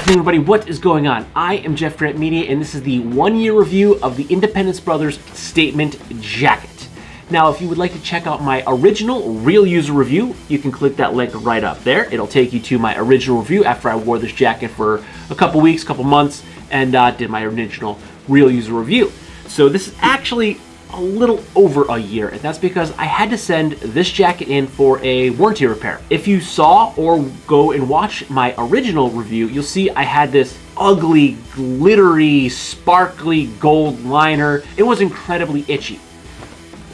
afternoon, everybody. What is going on? I am Jeff GrantMEDIA, and this is the one-year review of the Independence Brothers Statement Jacket. Now, if you would like to check out my original real user review, you can click that link right up there. It'll take you to my original review after I wore this jacket for a couple weeks, couple months, and did my original real user review. So this is actually a little over a year, and that's because I had to send this jacket in for a warranty repair. If you saw or go and watch my original review, you'll see I had this ugly, glittery, sparkly gold liner. It was incredibly itchy.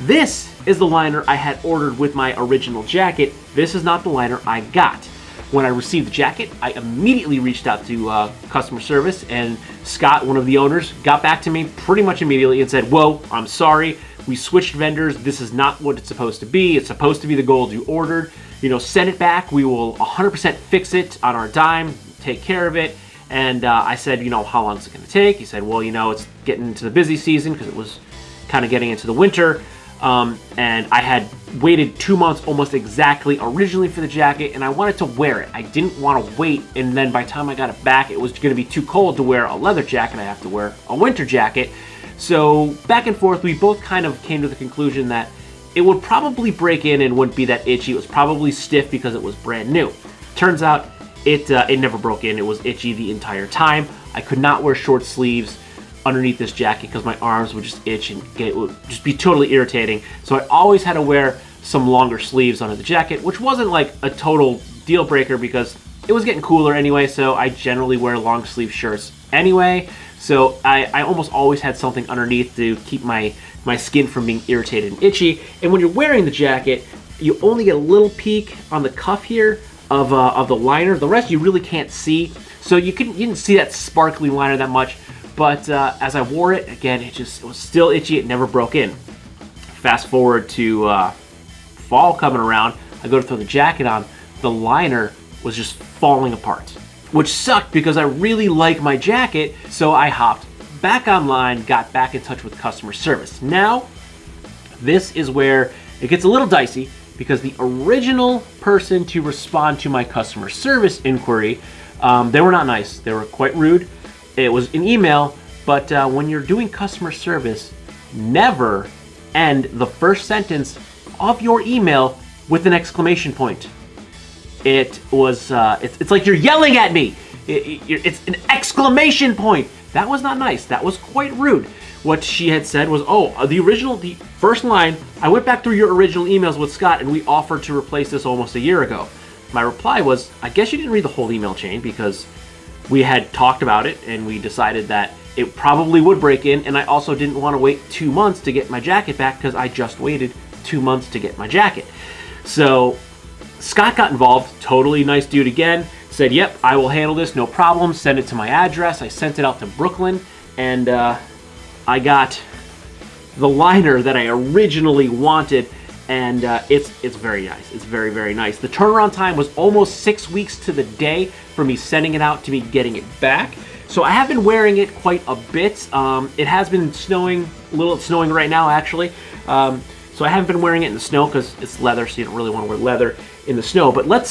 This is the liner I had ordered with my original jacket. This is not the liner I got. When I received the jacket, I immediately reached out to customer service, and Scott, one of the owners, got back to me pretty much immediately and said, "Whoa, I'm sorry. We switched vendors. This is not what it's supposed to be. It's supposed to be the gold you ordered. Send it back. We will 100% fix it on our dime, take care of it." And I said, how long is it going to take? He said, well, it's getting into the busy season because it was kind of getting into the winter. And I had waited 2 months almost exactly originally for the jacket, and I wanted to wear it. I didn't want to wait, and then by the time I got it back, it was going to be too cold to wear a leather jacket. I have to wear a winter jacket. So back and forth, we both kind of came to the conclusion that it would probably break in and wouldn't be that itchy. It was probably stiff because it was brand new. Turns out it never broke in. It was itchy the entire time. I could not wear short sleeves underneath this jacket because my arms would just itch and it would just be totally irritating. So I always had to wear some longer sleeves under the jacket, which wasn't like a total deal breaker because it was getting cooler anyway, so I generally wear long sleeve shirts anyway. So I almost always had something underneath to keep my skin from being irritated and itchy. And when you're wearing the jacket, you only get a little peek on the cuff here of the liner. The rest you really can't see. So you didn't see that sparkly liner that much. But as I wore it, again, it was still itchy. It never broke in. Fast forward to fall coming around, I go to throw the jacket on. The liner was just falling apart, which sucked because I really like my jacket. So I hopped back online, got back in touch with customer service. Now, this is where it gets a little dicey because the original person to respond to my customer service inquiry, they were not nice. They were quite rude. It was an email, but when you're doing customer service, never end the first sentence of your email with an exclamation point. It was, it's like you're yelling at me. It's an exclamation point. That was not nice. That was quite rude. What she had said was, the first line, I went back through your original emails with Scott and we offered to replace this almost a year ago. My reply was, I guess you didn't read the whole email chain because we had talked about it and we decided that it probably would break in, and I also didn't want to wait 2 months to get my jacket back because I just waited 2 months to get my jacket. So Scott got involved, totally nice dude again, said, yep, I will handle this, no problem, send it to my address. I sent it out to Brooklyn, and I got the liner that I originally wanted, and it's very nice. It's very, very nice. The turnaround time was almost 6 weeks to the day from me sending it out to me getting it back. So I have been wearing it quite a bit. It has been snowing, it's snowing right now actually. So I haven't been wearing it in the snow because it's leather, so you don't really want to wear leather in the snow. But let's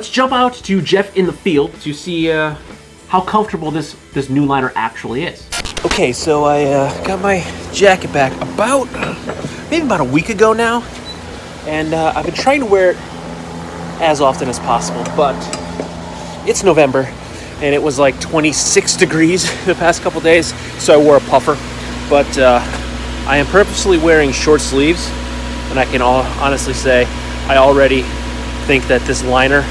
jump out to Jeff in the field to see how comfortable this new liner actually is. Okay, so I got my jacket back maybe about a week ago now, and I've been trying to wear it as often as possible, but it's November, and it was like 26 degrees the past couple days, so I wore a puffer, but I am purposely wearing short sleeves, and I can honestly say I already think that this liner,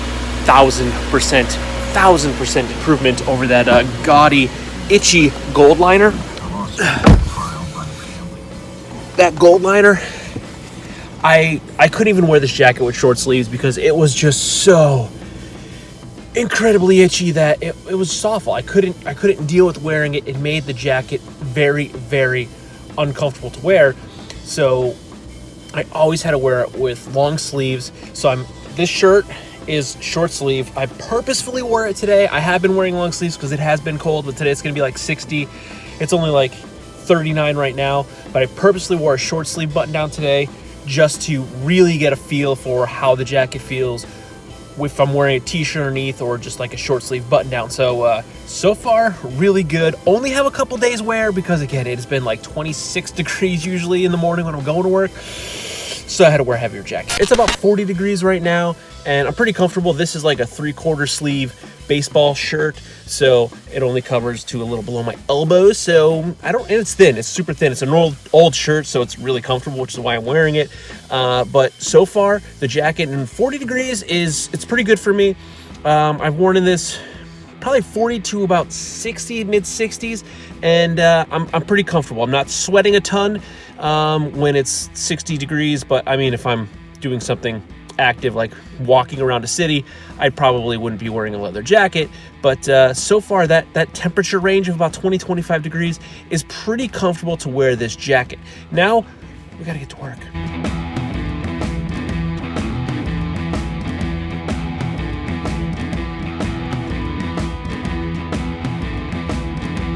1000% improvement over that gaudy, itchy gold liner. That gold liner, I couldn't even wear this jacket with short sleeves because it was just so incredibly itchy that it was just awful. I couldn't deal with wearing it. It made the jacket very, very uncomfortable to wear. So I always had to wear it with long sleeves. So this shirt is short sleeve. I purposefully wore it today. I have been wearing long sleeves because it has been cold, but today it's gonna be like 60. It's only like 39 right now, but I purposely wore a short sleeve button down today just to really get a feel for how the jacket feels if I'm wearing a t-shirt underneath or just like a short sleeve button down. So so far really good. Only have a couple days wear because again it has been like 26 degrees usually in the morning when I'm going to work, so I had to wear a heavier jacket. It's about 40 degrees right now and I'm pretty comfortable. This is like a 3/4 sleeve baseball shirt, so it only covers to a little below my elbows. So and it's thin, it's super thin. It's an old shirt, so it's really comfortable, which is why I'm wearing it. But so far the jacket in 40 degrees it's pretty good for me. I've worn in this probably 40 to about 60, mid 60s, and I'm pretty comfortable. I'm not sweating a ton when it's 60 degrees, but I mean, if I'm doing something active like walking around a city, I probably wouldn't be wearing a leather jacket. But so far that temperature range of about 20-25 degrees is pretty comfortable to wear this jacket. Now we gotta get to work.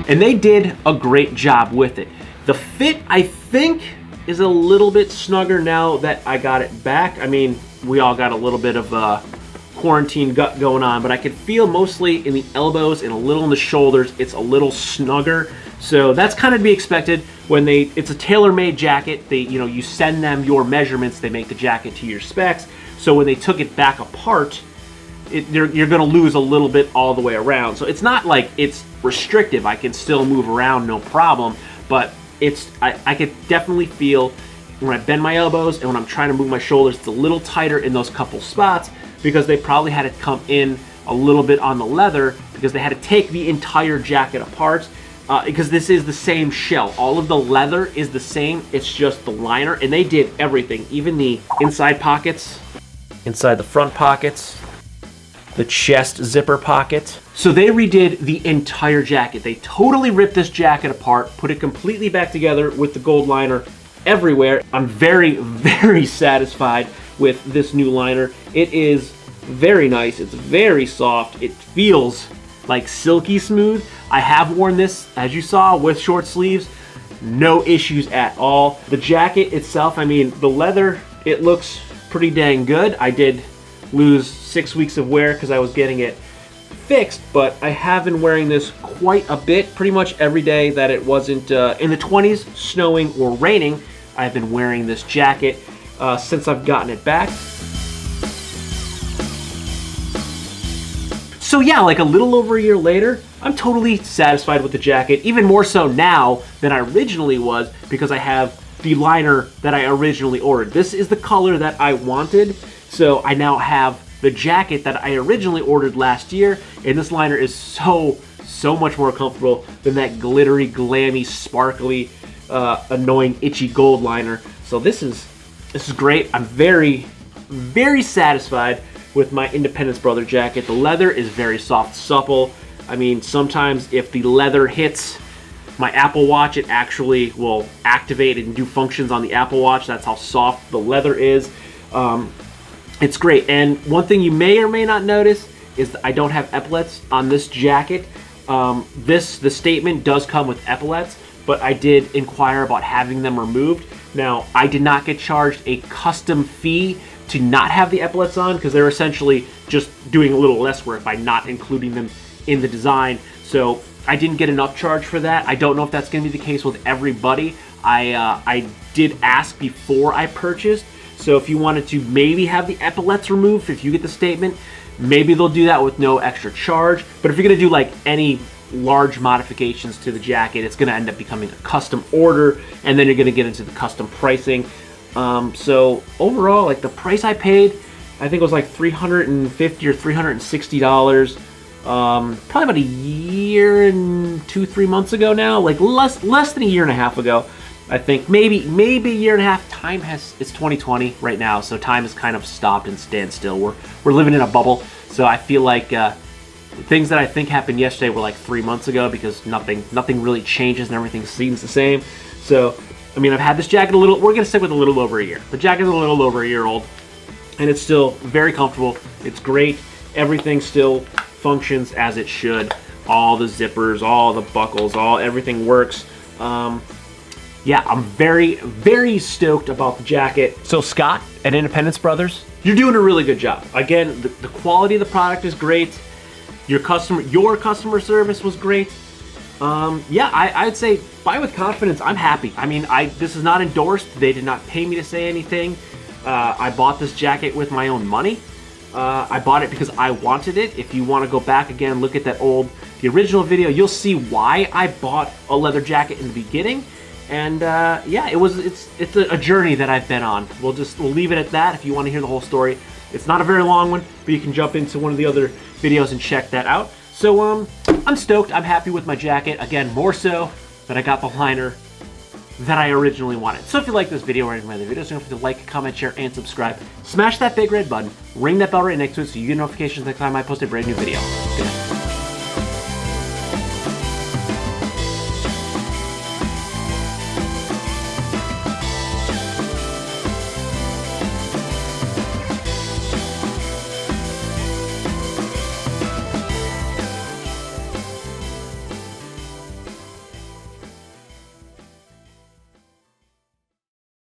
And they did a great job with it. The fit, I think, is a little bit snugger now that I got it back. I mean, we all got a little bit of quarantine gut going on, but I could feel mostly in the elbows and a little in the shoulders, it's a little snugger. So that's kind of to be expected when it's a tailor-made jacket. You send them your measurements, they make the jacket to your specs. So when they took it back apart, you're gonna lose a little bit all the way around. So it's not like it's restrictive. I can still move around, no problem, but I could definitely feel when I bend my elbows and when I'm trying to move my shoulders, it's a little tighter in those couple spots because they probably had to come in a little bit on the leather because they had to take the entire jacket apart because this is the same shell. All of the leather is the same, it's just the liner, and they did everything, even the inside pockets, inside the front pockets, the chest zipper pocket. So they redid the entire jacket. They totally ripped this jacket apart, put it completely back together with the gold liner everywhere. I'm very, very satisfied with this new liner. It is very nice. It's very soft. It feels like silky smooth. I have worn this, as you saw, with short sleeves. No issues at all. The jacket itself, I mean, the leather, it looks pretty dang good. I did lose 6 weeks of wear because I was getting it fixed, but I have been wearing this quite a bit, pretty much every day that it wasn't in the 20s, snowing or raining. I've been wearing this jacket since I've gotten it back. So yeah, like a little over a year later, I'm totally satisfied with the jacket, even more so now than I originally was because I have the liner that I originally ordered. This is the color that I wanted, so I now have the jacket that I originally ordered last year, and this liner is so much more comfortable than that glittery, glammy, sparkly, annoying, itchy gold liner. So this is great. I'm very, very satisfied with my Independence Brother jacket. The leather is very soft, supple. I mean, sometimes if the leather hits my Apple Watch, it actually will activate and do functions on the Apple Watch. That's how soft the leather is. It's great. And one thing you may or may not notice is that I don't have epaulets on this jacket. The statement does come with epaulets, but I did inquire about having them removed. Now, I did not get charged a custom fee to not have the epaulets on because they're essentially just doing a little less work by not including them in the design. So I didn't get an upcharge for that. I don't know if that's going to be the case with everybody. I did ask before I purchased. So if you wanted to maybe have the epaulets removed, if you get the statement, maybe they'll do that with no extra charge. But if you're going to do like any large modifications to the jacket, it's going to end up becoming a custom order, and then you're going to get into the custom pricing. So overall, like the price I paid, I think it was like $350 or $360. Probably about a year and 2-3 months ago now, like less than a year and a half ago. I think maybe a year and a half. It's 2020 right now, so time has kind of stopped and stand still. We're living in a bubble, so I feel like things that I think happened yesterday were like 3 months ago because nothing really changes and everything seems the same. So I mean, I've had this jacket we're gonna stick with a little over a year. The jacket's a little over a year old, and it's still very comfortable. It's great. Everything still functions as it should. All the zippers, all the buckles, everything works. yeah, I'm very, very stoked about the jacket. So Scott at Independence Brothers, you're doing a really good job. Again, the quality of the product is great. Your customer service was great. Yeah, I'd say buy with confidence. I'm happy. I mean, this is not endorsed. They did not pay me to say anything. I bought this jacket with my own money. I bought it because I wanted it. If you want to go back again, look at the original video, you'll see why I bought a leather jacket in the beginning. And yeah, it's a journey that I've been on. We'll leave it at that. If you want to hear the whole story, it's not a very long one, but you can jump into one of the other videos and check that out. So I'm stoked. I'm happy with my jacket. Again, more so that I got the liner that I originally wanted. So if you like this video or any of my other videos, don't forget to like, comment, share, and subscribe. Smash that big red button. Ring that bell right next to it so you get notifications next time I post a brand new video. Good night.